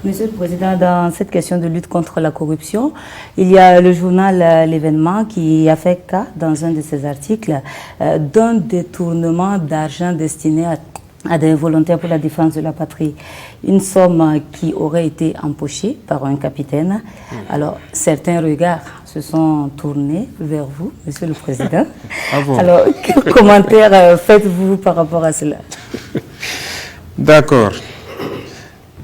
Monsieur le Président, dans cette question de lutte contre la corruption, il y a le journal L'événement qui a fait cas, dans un de ses articles, d'un détournement d'argent destiné à des volontaires pour la défense de la patrie. Une somme qui aurait été empochée par un capitaine. Alors, certains regards se sont tournés vers vous, Monsieur le Président. Ah bon? Alors, quel commentaire faites-vous par rapport à cela? D'accord.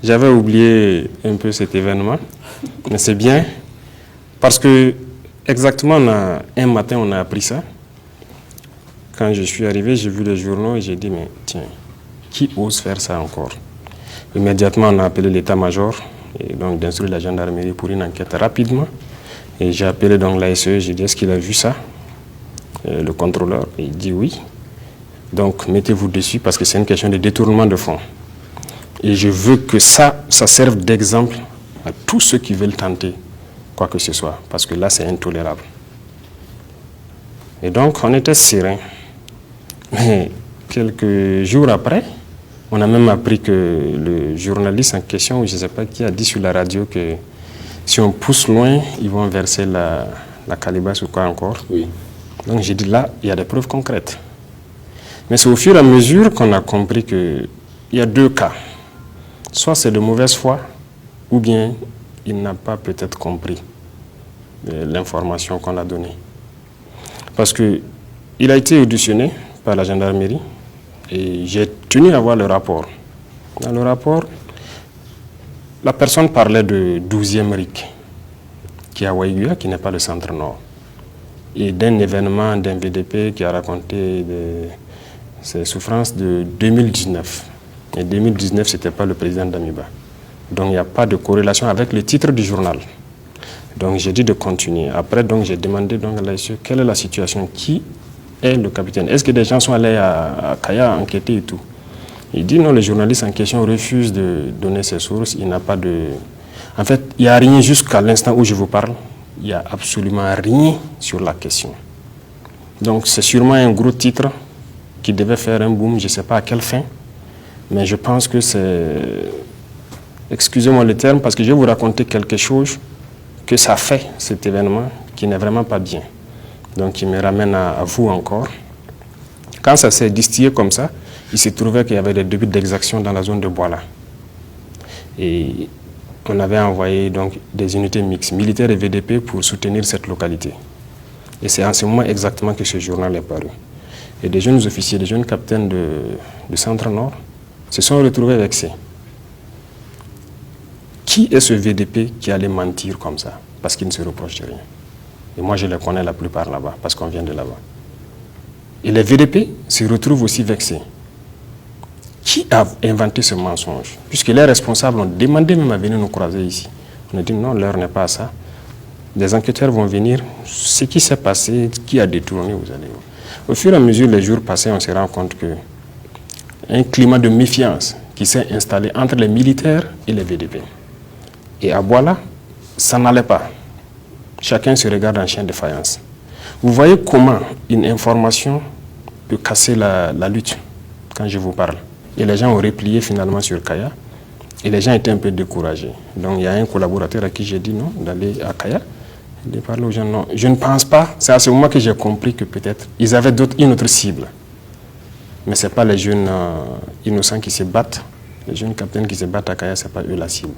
J'avais oublié un peu cet événement, mais c'est bien, parce que exactement un matin, on a appris ça. Quand je suis arrivé, j'ai vu les journaux et j'ai dit, mais tiens, qui ose faire ça encore? Immédiatement, on a appelé l'état-major, et donc d'instruire la gendarmerie pour une enquête rapidement. Et j'ai appelé donc l'ASE, j'ai dit, est-ce qu'il a vu ça? Le contrôleur, il dit oui. Donc, mettez-vous dessus parce que c'est une question de détournement de fonds. Et je veux que ça serve d'exemple à tous ceux qui veulent tenter quoi que ce soit, parce que là, c'est intolérable. Et donc, on était serein. Mais quelques jours après, on a même appris que le journaliste en question, je ne sais pas qui a dit sur la radio que si on pousse loin, ils vont verser la calebasse ou quoi encore. Oui. Donc, j'ai dit là, il y a des preuves concrètes. Mais c'est au fur et à mesure qu'on a compris qu'il y a deux cas. Soit c'est de mauvaise foi, ou bien il n'a pas peut-être compris l'information qu'on a donnée. Parce qu'il a été auditionné par la gendarmerie et j'ai tenu à voir le rapport. Dans le rapport, la personne parlait de 12e RIC, qui est à Waïguya, qui n'est pas le centre-nord, et d'un événement d'un VDP qui a raconté ses souffrances de 2019. Et 2019, ce n'était pas le président d'Amiba. Donc, il n'y a pas de corrélation avec le titre du journal. Donc, j'ai dit de continuer. Après, donc, j'ai demandé donc, à l'ASE quelle est la situation, qui est le capitaine. Est-ce que des gens sont allés à Kaya enquêter et tout? Il dit non, le journaliste en question refuse de donner ses sources. Il n'a pas de... En fait, il n'y a rien jusqu'à l'instant où je vous parle. Il n'y a absolument rien sur la question. Donc, c'est sûrement un gros titre qui devait faire un boom, je ne sais pas à quelle fin. Mais je pense que c'est, excusez-moi le terme, parce que je vais vous raconter quelque chose que ça fait, cet événement, qui n'est vraiment pas bien. Donc il me ramène à vous encore. Quand ça s'est distillé comme ça, il s'est trouvé qu'il y avait des débuts d'exaction dans la zone de Boila. Et on avait envoyé donc des unités mixtes, militaires et VDP, pour soutenir cette localité. Et c'est en ce moment exactement que ce journal est paru. Et des jeunes officiers, des jeunes capitaines de Centre-Nord, se sont retrouvés vexés. Qui est ce VDP qui allait mentir comme ça? Parce qu'il ne se reproche de rien. Et moi, je les connais la plupart là-bas, parce qu'on vient de là-bas. Et les VDP se retrouvent aussi vexés. Qui a inventé ce mensonge? Puisque les responsables ont demandé même à venir nous croiser ici. On a dit non, l'heure n'est pas à ça. Les enquêteurs vont venir. Ce qui s'est passé, qui a détourné, vous allez voir. Au fur et à mesure, les jours passés, on se rend compte que un climat de méfiance qui s'est installé entre les militaires et les VDP. Et à Boila, ça n'allait pas. Chacun se regarde en chien de faïence. Vous voyez comment une information peut casser la lutte quand je vous parle. Et les gens ont replié finalement sur Kaya. Et les gens étaient un peu découragés. Donc il y a un collaborateur à qui j'ai dit non, d'aller à Kaya. De parler aux gens, non. Je ne pense pas. C'est à ce moment que j'ai compris que peut-être ils avaient une autre cible. Mais ce n'est pas les jeunes innocents qui se battent. Les jeunes capitaines qui se battent à Kaya, ce n'est pas eux la cible.